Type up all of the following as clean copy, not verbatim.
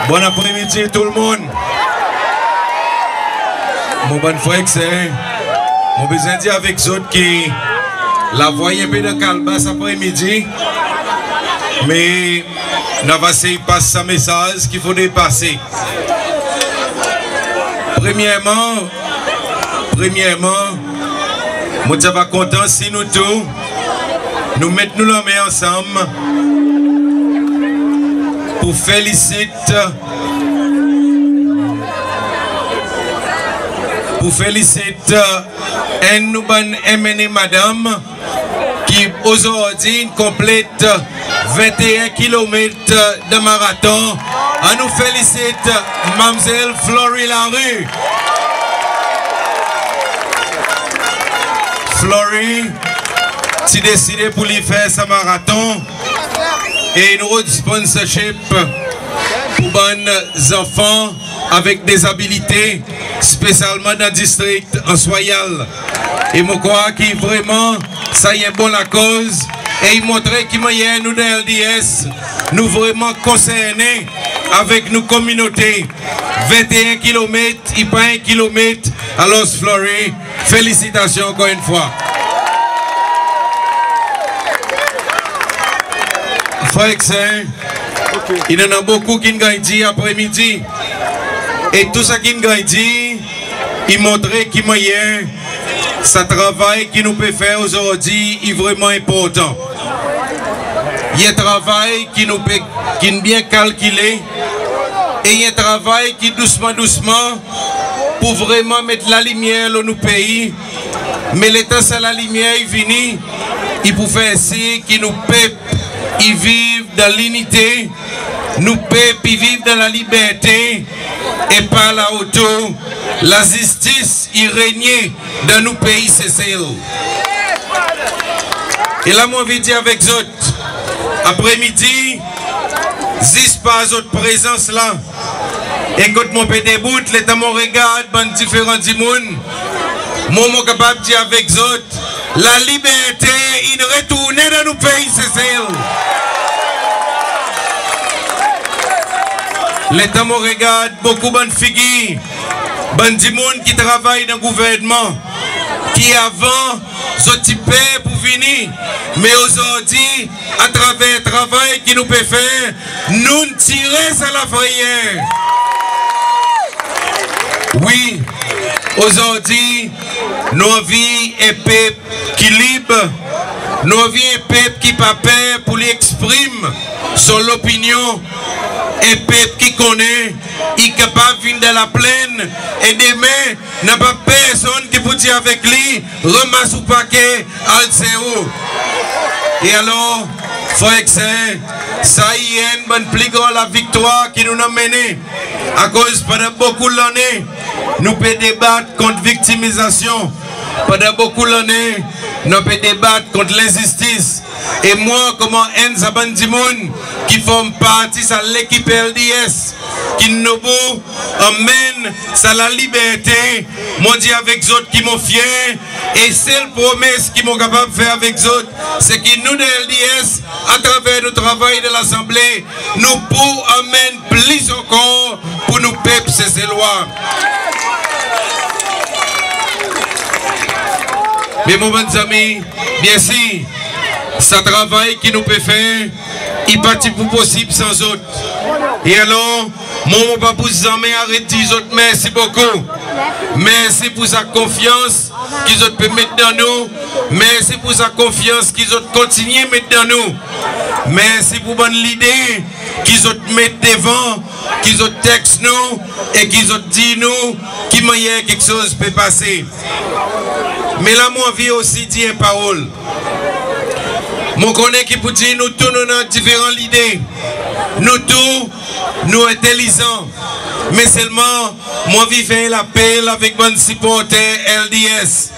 Bon après-midi tout le monde. Mon bon frère, c'est mon besoin de dire avec les autres qui la voyez un peu de calme cet après-midi. Mais nous allons essayer de passer ce message qu'il faut dépasser. Premièrement, moi je suis content si nous tous, nous mettons la main ensemble pour féliciter un nouvel MN madame qui aujourd'hui complète 21 km de marathon. On nous félicite Mademoiselle Florie Larue. Florie, tu décidé pour lui faire ce marathon et une autre sponsorship pour les enfants avec des habilités, spécialement dans le district en Soyal. Et je crois qu'il vraiment, ça y est bon la cause. Et il montrait qu'il y a nous de LDS, nous vraiment concernés avec nos communautés. 21 km, il pas 1 km. Alors Florie, félicitations encore une fois. Frère, il y en a beaucoup qui ont dit après-midi. Et tout ça qui ont dit, il montrait qu'il y a ce travail qui nous peut faire aujourd'hui est vraiment important. Il y a un travail qui est bien calculé et il y a un travail qui doucement pour vraiment mettre la lumière dans nos pays. Mais l'état c'est la lumière est venue, il pour faire ainsi que nous peuples ils vivent dans l'unité, nous peuples ils vivent dans la liberté et par là autour la justice y règne dans nos pays c'est celle. Et là moi je dis avec vous après-midi, juste par votre présence là, écoute mon pédé bout, l'état mon regarde, ban différents monde, moi je suis capable de dire avec vous, la liberté, il retourne dans nos pays, c'est celle. L'état mon regarde, beaucoup de figures, des monde qui travaillent dans le gouvernement, qui avant, ce type pour venir, mais aujourd'hui, à travers le travail qui nous peut faire, nous tirer sur la frayeur. Oui, aujourd'hui, nos vies est peuple qui libre, nos vies est peuple qui pas peur pour l'exprimer son opinion, et peuple qui connaît, il est capable de venir dans la plaine, et demain, n'a pas personne qui peut dire avec lui, ramasse ou paquet, al zéro. Et alors, frère, ça y est, une bonne plus grande la victoire qui nous a mené. À cause, pendant beaucoup d'années, nous pouvons débattre contre victimisation. Pendant beaucoup d'années, nous pouvons débattre contre l'injustice. Et moi, comme un Zabandimoun, qui forme partie de l'équipe LDS, qui nous emmène à la liberté, moi dis avec les autres qui m'ont fier, et seule promesse qu'ils m'ont capable de faire avec les autres, c'est que nous de LDS, à travers le travail de l'Assemblée, nous pouvons amener plus encore pour nous peuples ces lois. Mais mon bon amis, bien sûr, ce travail qui nous peut faire, il n'est pas possible sans autres. Et alors, moi, je ne vais pas vous arrêter les autres. Merci beaucoup. Merci pour sa confiance qu'ils ont pu mettre dans nous. Merci pour sa confiance qu'ils ont continué à mettre dans nous. Merci pour bonne idée qu'ils ont mis devant, qu'ils ont texté nous et qu'ils ont dit nous qu'il y a quelque chose qui peut passer. Mais là, moi, je aussi dire une parole. Mon connaît qui peut dire nous tous nous avons différentes idées. Nous tous, nous intelligents. Mais seulement, moi je fais l'appel avec mon supporter LDS.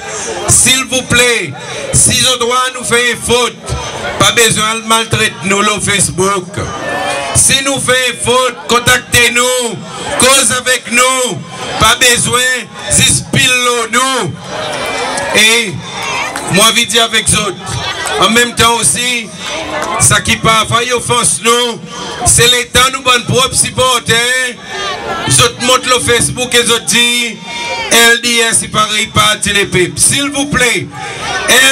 S'il vous plaît, si je dois nous faire une faute, pas besoin de maltraiter nous sur Facebook. Si nous faisons une faute, contactez-nous, cause avec nous, pas besoin de nous. Et moi je dis avec vous. En même temps aussi, Ça qui pas failli offense nous, c'est l'État nous bonne propre supporter. Zot montre le Facebook et zot dit LDS c'est pareil parti les peuples. S'il vous plaît,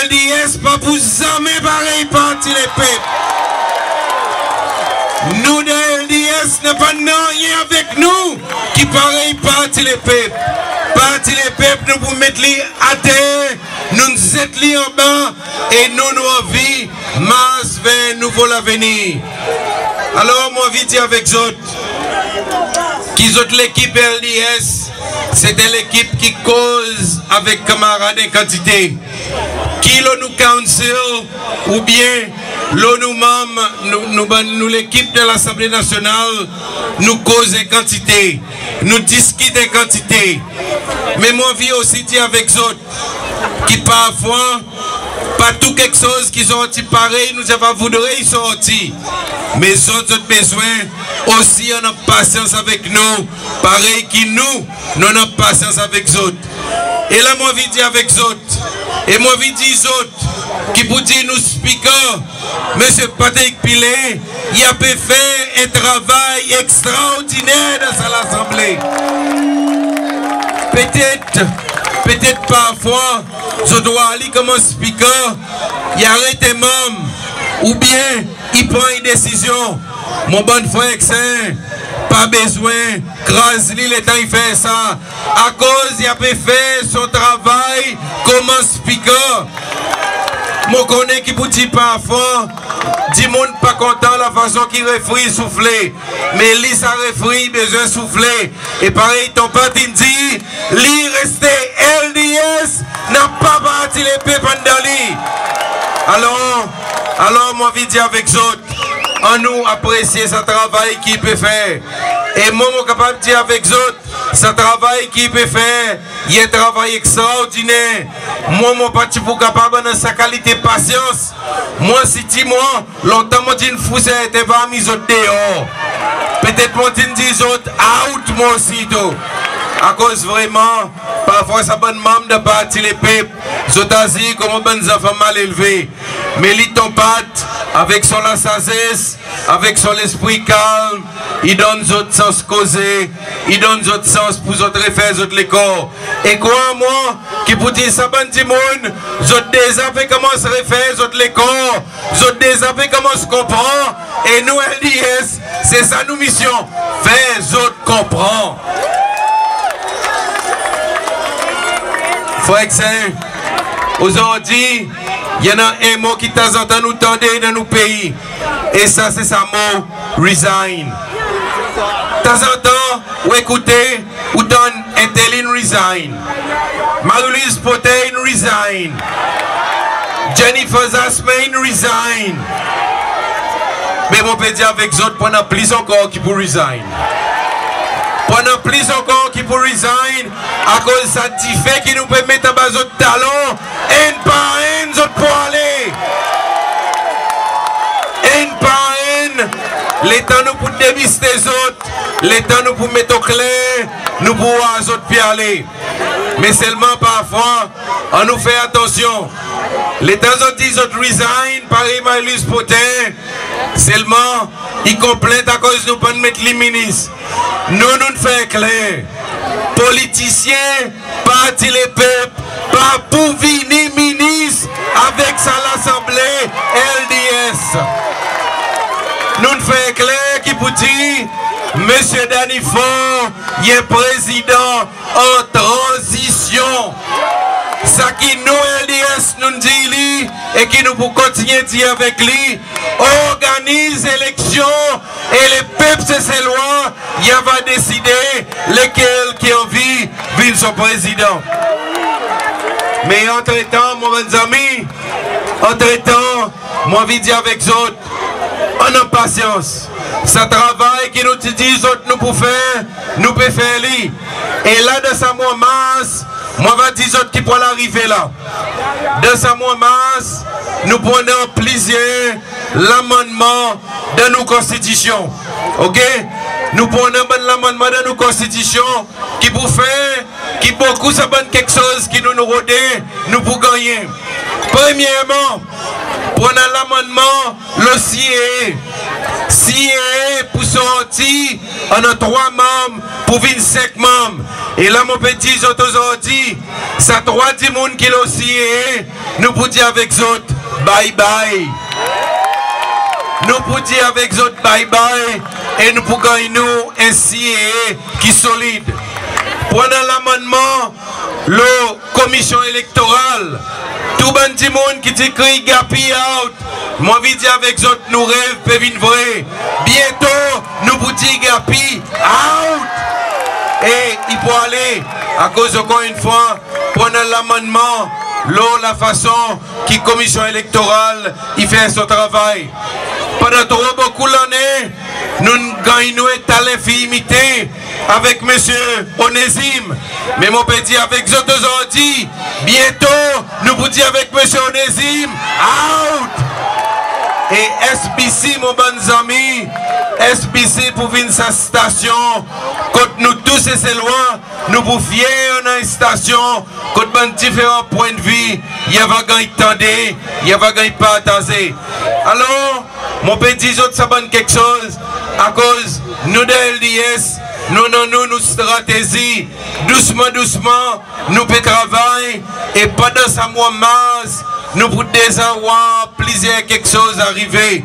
LDS pas pour jamais pareil parti les peuples. Nous de LDS n'est pas rien avec nous qui pareil parti les peuples. Parti les peuples nous pour mettre les à terre, nous nous êtes en bas et nous nous vie masse vers nouveau l'avenir. Alors moi vite dire avec autres qui autres l'équipe LDS, c'était l'équipe qui cause avec camarades en quantité. Qui nous council ou bien nous l'équipe de l'Assemblée nationale nous cause en quantité, nous discute en quantité. Mais moi vie aussi dire avec autres qui parfois pas tout quelque chose qui sont pareil, nous avons voulu sortir. Mais autres besoin aussi on a patience avec nous, pareil qui nous avons patience avec autres. Et là moi vie dire avec autres. Et moi vie dire autres qui pour dire nous speaker, monsieur Patrick Pilé, il a fait un travail extraordinaire dans l'Assemblée. Peut-être parfois, je dois aller comme un speaker, il arrête un membre, ou bien il prend une décision. Mon bon frère, pas besoin, crase-lui le temps il fait ça. À cause, il a fait son travail comme un speaker. Mon connaît qui vous dit parfois, dit monde pas content la façon qu'il réfrit souffler. Mais lui ça réfrit besoin souffler. Et pareil ton patin dit, lui resté LDS n'a pas bâti les paix pendant lui. Alors moi je dis avec autres, en nous apprécier ce travail qu'il peut faire. Et moi je suis capable de dire avec autres, ce travail qu'il peut faire, il est un travail extraordinaire. Moi, je ne suis pas capable de sa qualité de patience. Moi, si moi, longtemps, je dis que je n'étais pas mis dehors. Peut-être que je dis out, moi aussi. À cause vraiment, parfois, ça bonne membre de partir les peuples. Zotazi, comme bonnes enfants mal élevés. Mais il tombe avec son sagesse, avec son esprit calme, il donne d'autres sens causé, il donne d'autres sens pour d'autres refaire d'autres les corps. Et quoi moi, qui pour dire ça, bon du monde, d'autres déjà fait comment se refaire d'autres les corps, d'autres déjà fait comment se comprendre, et nous LDS, c'est ça nous mission, faire d'autres comprendre. Frère Saint, aujourd'hui, il y en a un mot qui de temps en temps nous tendait dans nos pays. Et ça, c'est ça mot, resign. De temps en temps, ou écoutez, ou donne Intelline resign. Marie-Louise Potain resign. Jennifer Zasmain resign. Mais mon peut dire avec autres, pendant plus encore qui pour resign. Pendant plus encore qui pour resign, à cause de ça fait qui nous peut mettre à bas de talons, un par un, autres pour aller. Un par un, l'État nous pour dévister les autres, l'État nous pour mettre au clair, nous pour les autres puis aller. Mais seulement parfois, on nous fait attention. L'État nous dit autres resign, pareil, Marie-Louise Potain, seulement, ils complètent à cause de nous pas mettre les ministres. Nous nous faisons clair. Politiciens, parti les peuples, pas pour venir ministre avec ça l'Assemblée LDS. Nous nous faisons clair qui vous dit, Monsieur Danifort, il est président en transition. Ça qui nous LDS nous dit et qui nous pour continuer de dire avec lui, organise élection et les peuples c'est ses lois, il va décider lesquels qui ont envie de son président. Mais entre-temps, mon bons amis, entre-temps, moi je dis avec vous autres, on a patience. Ce travail qui nous dit nous pour faire, nous pouvons faire lui. Et là, de sa mois mars, moi je dis autres qui pourront arriver là. De sa mois mars, nous prenons plaisir l'amendement de nos constitutions. Ok? Nous prenons l'amendement de nos constitutions qui pour faire, qui beaucoup ça bonne quelque chose qui nous rodait, nous pour gagner. Premièrement, Prenons l'amendement, le CIE. CIE pour sortir, on a 3 membres pour 25 membres. Et là, mon petit, aujourd'hui, ça 3 10 personnes qui l'ont CIE, nous pouvons dire avec eux, bye bye. Nous pouvons dire avec eux, bye bye. Et nous pouvons gagner un CIE qui est solide. Prenons l'amendement, la commission électorale. Tout le monde qui dit que Gapi out. Moi, je dis avec eux, nous rêvons, peuvent venir vrai. Bientôt, nous vous disons Gapi out. Et il faut aller, à cause encore une fois, prendre l'amendement, la façon qui commission électorale, il fait son travail. Pendant trop beaucoup d'années, nous gagnons un talent imité avec M. Onésime. Mais mon petit, avec eux aujourd'hui, bientôt, nous vous disons avec M. Onésime, out. Et SBC, mon bon ami, SBC pour venir sa station, quand nous tous et c'est loin, nous vous fiers dans une station, quand nous différents points de vue, il y a gagné tendé, il y a gagné partager. Alors, mon petit, ça bonne quelque chose, à cause nous de LDS, nous stratégie, doucement, nous peut travailler, et pendant ça mois mars, nous pour désarroi, plaisir quelque chose arriver.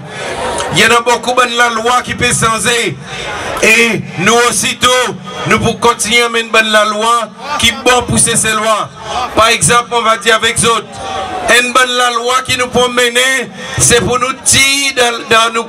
Il y en a beaucoup de la loi qui peut changer. Et nous aussitôt, nous pour continuer à mener la loi qui bon pousser ces lois. Par exemple, on va dire avec autres, une bonne la loi qui nous peut mener, c'est pour nous tirer dans nous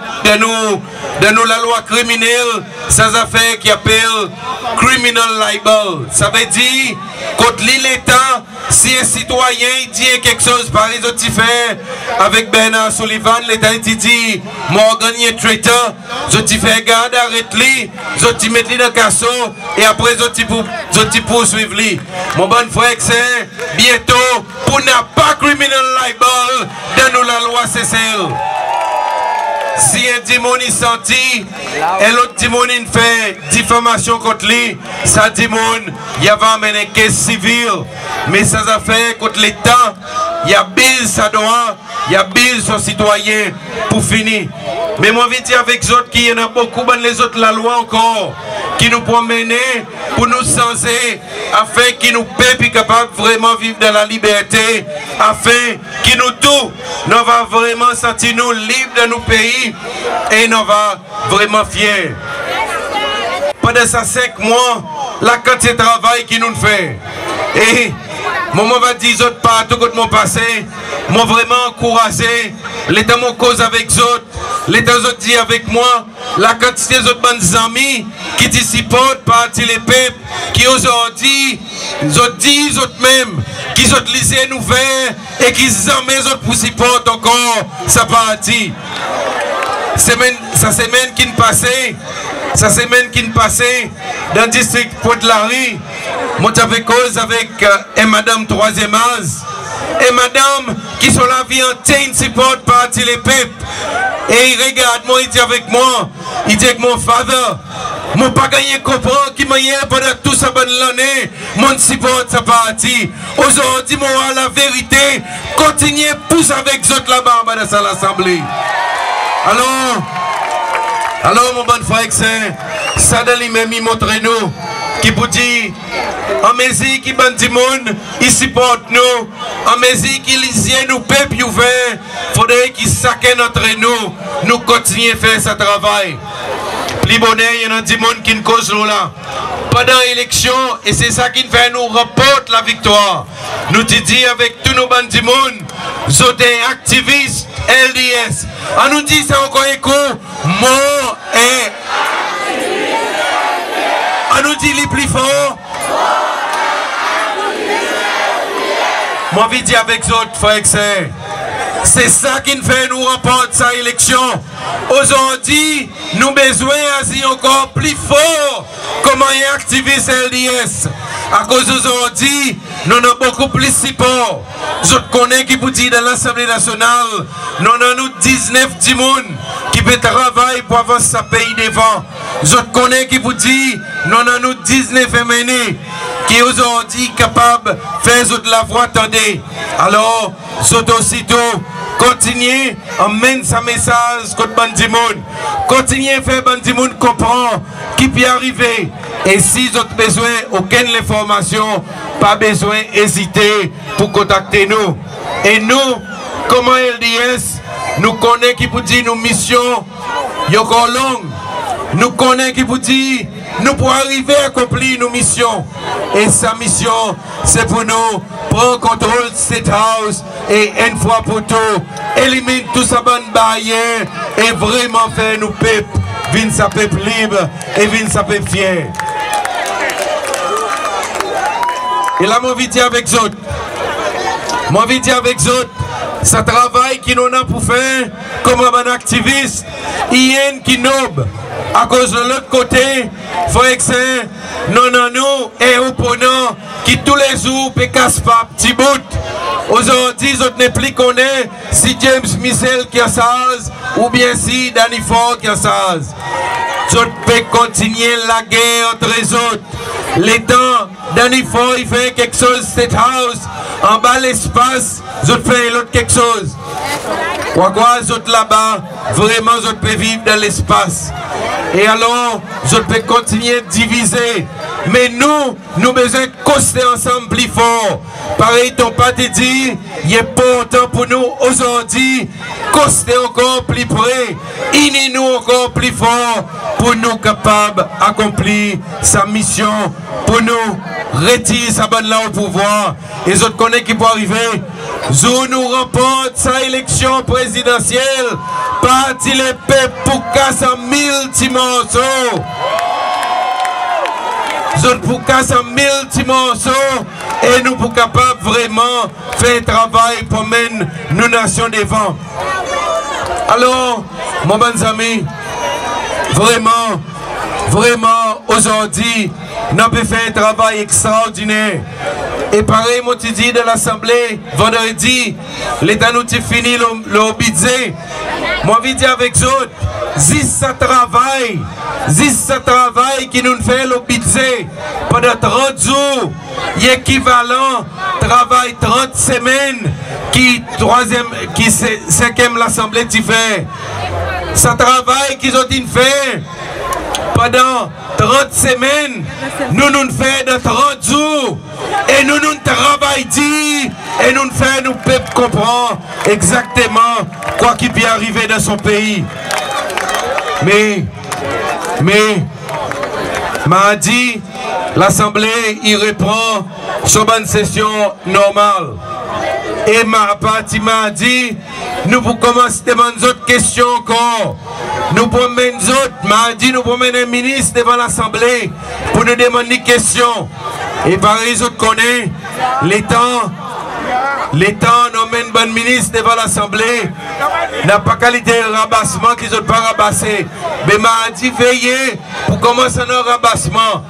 la loi criminelle, sans affaire qui appelle criminal libel. Ça veut dire, contre l'État, si un citoyen dit quelque chose, par exemple, il fait avec Bernard Sullivan, l'État dit, Morgan est traiteur, je fais garde, arrête-lui, je mets lui dans le casseau, et après, je poursuivre lui. Mon bon frère, c'est bientôt, pour ne pas criminal libel, dans nous la loi CCL. Si un démon est senti, et l'autre démon fait diffamation contre lui, ça démon, il y a amené une caisse civile. Mais ça a fait contre l'État, il y a bill ça doit, il y a bill son citoyen pour finir. Mais moi je dis avec les autres qu'il y en a beaucoup, les autres la loi encore, qui nous promènent pour nous senser, afin qu'ils nous paient puis capables vraiment vivre dans la liberté, afin qu'ils nous tout, nous va vraiment sentir nous libres dans nos pays et nous va vraiment fiers. Pendant ces 5 mois, la quantité de travail qui nous fait. Et moi va dire autres partout que mon passé, moi vraiment encouragé, l'État mon cause avec autres, l'État autres dit avec moi, la quantité d'autres bonnes amis qui supportent parti les peuples, qui aujourd'hui, disent autres même, qui autres lisent nouvelles et qui aiment autres pour supporter encore sa partie. Sa semaine qui passait, dans le district Pointe-Larry, moi j'avais cause avec madame 3e âge. Et madame qui sont la vie entière supporte parti les peuples. Et il regarde moi, il dit avec moi, il dit avec mon father, mon pas gagné comprendre qui m'a pendant tout ça bonne l'année, mon supporte sa partie. Aujourd'hui, moi la vérité, continuez pousse avec les autres là-bas dans l'assemblée. Alors mon bon frère, ça dans lui-même, il montre nous, qui vous dit, en mesure qui bande du monde, il supporte nous, en mesure qu'il lisait nous, peuple ouvert, faudrait qu'il saque notre nous continuer à faire ce travail. Plus bonheur, il y a du monde qui nous cause là. Pendant l'élection, et c'est ça qui fait nous rapporte la victoire. Nous te dit avec tous nos bandes du monde, nous sommes activistes LDS. On nous dit ça encore écho, moi et. On nous dit les plus forts. Moi, je dis avec les autres frères, c'est ça qui nous fait nous remporter cette élection. Aujourd'hui, nous avons besoin d'agir encore plus fort comme un activiste LDS. À cause d'aujourd'hui, nous avons beaucoup plus de support. Je connais qui vous dit dans l'Assemblée nationale, nous avons 19 personnes qui peuvent travailler pour avancer ce pays devant. Je connais qui vous dit, nous avons 19 MNE qui aujourd'hui capables de faire de la voix attendez. Alors, c'est aussitôt continuez à emmener sa message contre Bandimoun. Continuez à faire Bandimoun comprendre qui peut arriver. Et si vous avez besoin aucune information, pas besoin d'hésiter pour contacter nous. Et nous, comme LDS, nous connaissons qui vous dit nos missions, encore longues. Nous connaissons qui vous dit nous pour arriver à accomplir nos missions. Et sa mission, c'est pour nous prendre contrôle de cette house et une fois pour tout, éliminer tout ça bonne barrière et vraiment faire nos peuples, vin sa peuple libre et vin sa peuple fier. Et là, mon vidéo avec autres. Mon vidéo avec autres. Ce travail qui nous a pour faire comme un activiste, il y a un qui noble. À cause de l'autre côté, il faut que nous et opponents qui tous les jours peut casser pas petit bout. Aujourd'hui, nous ne plus connaît si James Michel qui a ça ou bien si Danny Ford qui a ça. Nous peut continuer la guerre entre les autres. Les temps, Danny Ford il fait quelque chose cette house en bas l'espace, nous fait l'autre quelque chose. Pourquoi les autres là-bas, vraiment, nous pouvons vivre dans l'espace. Et alors, je peux continuer de diviser. Mais nous besoin de coster ensemble plus fort. Pareil, ton pas te dit, il est important pour nous aujourd'hui, coster encore plus près, unis nous encore plus fort pour nous capables d'accomplir sa mission, pour nous retirer sa bonne là au pouvoir. Et les autres connaissent qui vont arriver. Zou nous remporte sa élection présidentielle, parti les peuples pour casser 1000 petits morceaux. Zou pour casser 1000 petits morceaux et nous pour capables vraiment faire un travail pour mener nos nations devant. Alors, mon bon ami, vraiment, aujourd'hui, nous avons fait un travail extraordinaire. Et pareil, moi, tu dis de l'Assemblée, vendredi, l'État nous a fini le budget. Moi, je dis avec eux, si ça travaille qui nous fait le budget pendant 30 jours, équivalent travail 30 semaines, qui cinquième l'Assemblée tu fait. Ça travail qu'ils ont fait pendant 30 semaines, nous faisons dans 30 jours. Et nous travaillons dit, et nous faisons nous peuples comprendre exactement quoi qui peut arriver dans son pays. Mais, m'a dit, l'Assemblée, il reprend sur une session normale. Et ma partie m'a dit, nous pour commencer à demander d'autres questions encore. Nous pour mener d'autres, m'a dit, nous pour mener un ministre devant l'Assemblée pour nous demander des questions. Et par les autres connaissent, l'État nomme un bon ministre devant l'Assemblée, n'a pas qualité de rabassement qu'ils n'ont pas rabassé. Mais m'a dit veiller pour commencer un rabassement.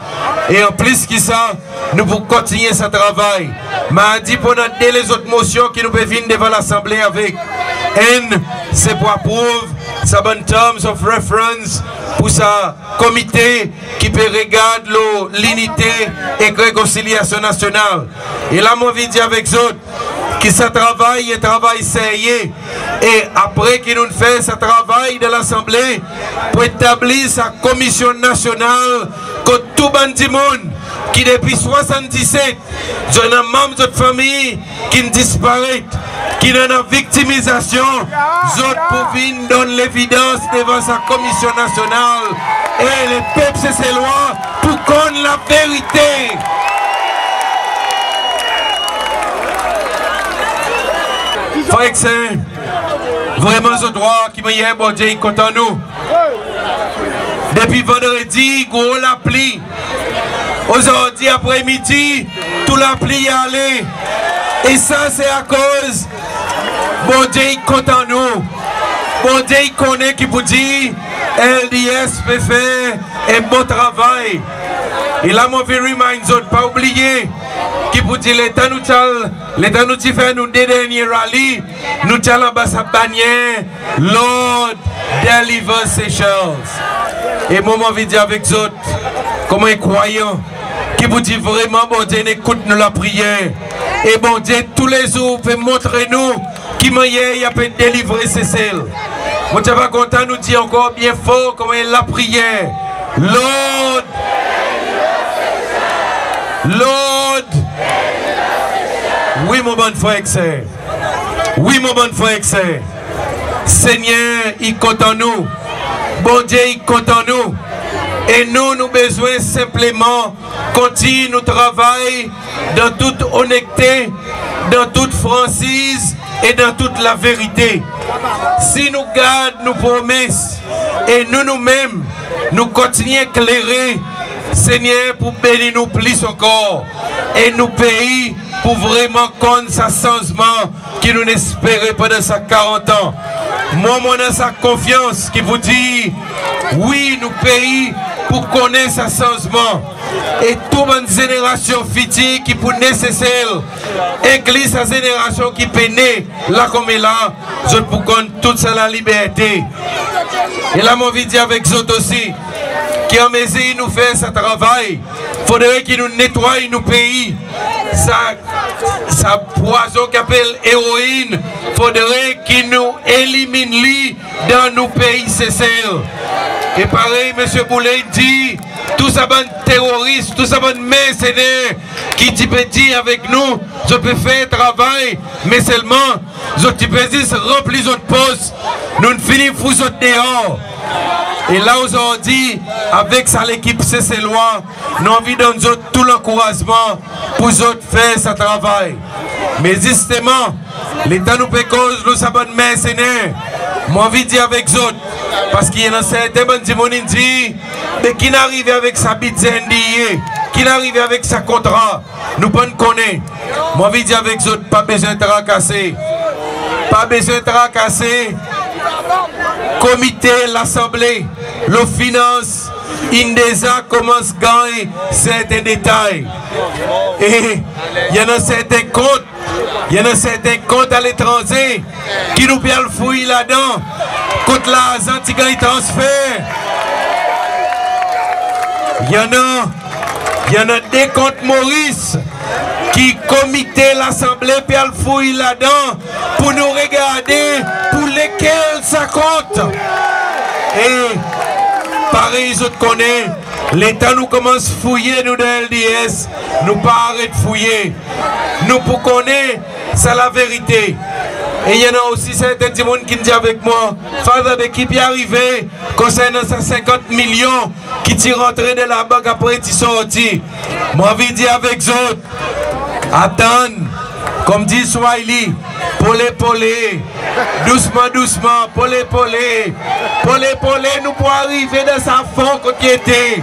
Et en plus que ça, nous pour continuer ce travail. M'a dit pour noter les autres motions qui nous peuvent venir devant l'Assemblée avec. N, c'est pour approuver sa bonne terms of reference pour sa comité qui peut regarder l'unité et réconciliation nationale. Et là, moi, je dis avec eux que ce travail est travail sérieux. Et après qu'il nous fait ce travail de l'Assemblée pour établir sa commission nationale contre tout bandimoun qui depuis 77, j'ai un membre de famille qui disparaît, qui n'a pas victimisation, d'autres pour venir donner l'évidence devant sa commission nationale. Et les peuples c'est lois pour connaître la vérité. Frère, c'est vraiment ce droit qui m'a dit, bon Dieu, content nous. Depuis vendredi, gros la pluie. Aujourd'hui, après-midi, tout la pluie est allé. Et ça, c'est à cause, bon Dieu, content nous. Bon Dieu, il connaît qui vous dit, LDS peut faire un bon travail. Et là, mon vieux reminder, pas oublier, qui vous dit, l'État nous fait nous deux derniers rallyes, nous allons en bas sa bannière, Lord Deliver Seychelles. Et moi, je vais dire avec vous, comme un croyant, qui vous dit vraiment, bon Dieu, écoute-nous la prière. Et bon Dieu, tous les jours, peut montrer nous qui m'a y a peine délivré c'est celle. Moi je suis content nous dire encore bien fort comment il la prière. Lord, Lord. Oui mon bon frère excès. Oui mon bon frère excès. Seigneur, il compte en nous. Bon Dieu, il compte en nous. Et nous, nous besoin simplement continuer notre travail dans toute honnêteté, dans toute franchise et dans toute la vérité. Si nous gardons nos promesses et nous-mêmes, nous continuons à éclairer, Seigneur, pour bénir nous plus encore et nous pays pour vraiment connaître ce changement qui nous espérait pendant ces 40 ans. Moi, j'ai sa confiance qui vous dit, oui, nous pays pour connaître ce changement. Et toute une génération future qui pour nécessaire, église sa génération qui peut naître là comme là, je pour connaître toute la liberté. Et là, mon vie avec vous aussi, qui en mesure nous fait ce travail, il faudrait qu'il nous nettoie nos pays. Sa poison qui appelle héroïne, il faudrait qu'il nous élimine lui dans nos pays, c'est celle. Et pareil, M. Boulet dit, tous ces terroristes, tous ces mercenaires qui peut dire avec nous, je peux faire travail, mais seulement, je peux dire remplir votre poste, nous ne finissons pas dehors. Et là aujourd'hui, avec ça l'équipe CC Loi, nous avons donné tout l'encouragement pour eux faire ce travail. Mais justement, l'État nous fait cause, nous sommes mercenaires. Moi, envie de dire avec eux, parce qu'il y a certains gens qui disent, mais qui n'arrive avec sa bite qui n'arrive avec sa contrat, nous ne connaissons pas. Moi, envie de dire avec eux, pas besoin de tracasser. Pas besoin de tracasser. Comité, l'Assemblée, le finance, Indesa commence à gagner certains détails. Et il y en a certains comptes, à l'étranger qui nous perdent le fouille là-dedans. Contre l'argent qui gagne transfert. Il y en a des comptes Maurice qui comité l'Assemblée perd le fouille là-dedans pour nous regarder pour lesquels ça compte. Et pareil, je te connais, l'État nous commence à fouiller, nous de LDS, nous pas arrêter de fouiller. Nous pour connaître, c'est la vérité. Et il y en a aussi certains gens qui disent avec moi, Father, de qui est arrivé concernant ces 50 millions qui t'y rentré de la banque après t'y sorti. Moi, je dis avec eux, attends, comme dit Swahili, polé, doucement, polé, nous pouvons arriver dans sa fond qui était.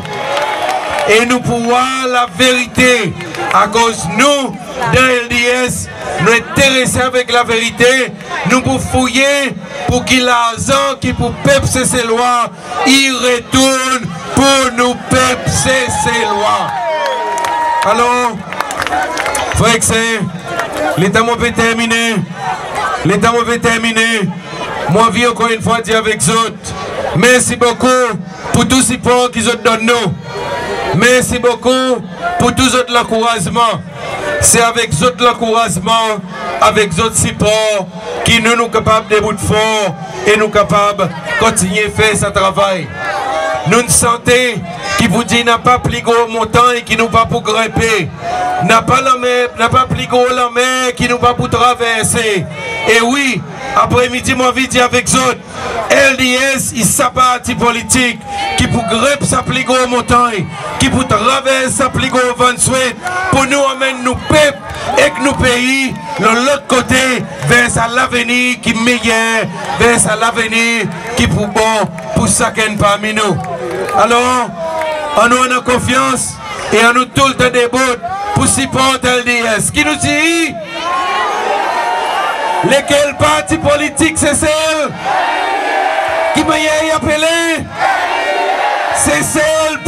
Et nous pouvons voir la vérité. À cause de nous, dans LDS, nous intéressés avec la vérité, nous pouvons fouiller pour qu'il l'argent qui pour pepser ses lois, il retourne pour nous pepser ses lois. Alors, frère, l'État m'a fait terminer. Moi, je vis encore une fois dire avec vous. Merci beaucoup pour tout le support qu'ils ont donné nous. Merci beaucoup pour tout l'encouragement. C'est avec l'encouragement, avec votre support, qui nous sommes capables de bout de fort et nous capables de continuer à faire ce travail. Nous une santé qui vous dit n'a pas plus gros montant et qui nous pas pour grimper. N'a pas plus gros la mer qui nous pas pour traverser. Et oui, après-midi, moi, je dis avec vous, LDS, il sa parti politique qui pour grimper sa plus gros montagne, qui pour traverser sa plus gros vent souhait, pour nous amener nos peuples et nos pays de l'autre côté vers l'avenir qui est meilleur, vers l'avenir qui pour bon pour chacun parmi nous. Alors, on nous a confiance et on nous tout le temps debout pour supporter LDS. Qui nous dit lesquels partis politiques c'est celle qui m'a appelé? C'est celle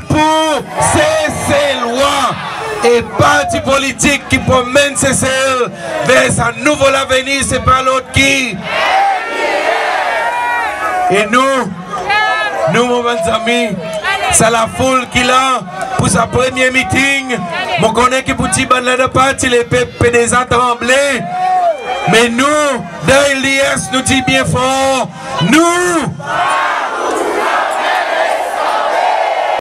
pour ces lois et partis politiques qui promènent ces celles vers un nouveau avenir, c'est pas l'autre qui. Et nous, mon bons amis, c'est la foule qui l'a pour sa premier meeting. Mon connaît qui pour petit ban là de parti les PDSA tremblé. Mais nous, dans l'IS, nous dit bien fort, nous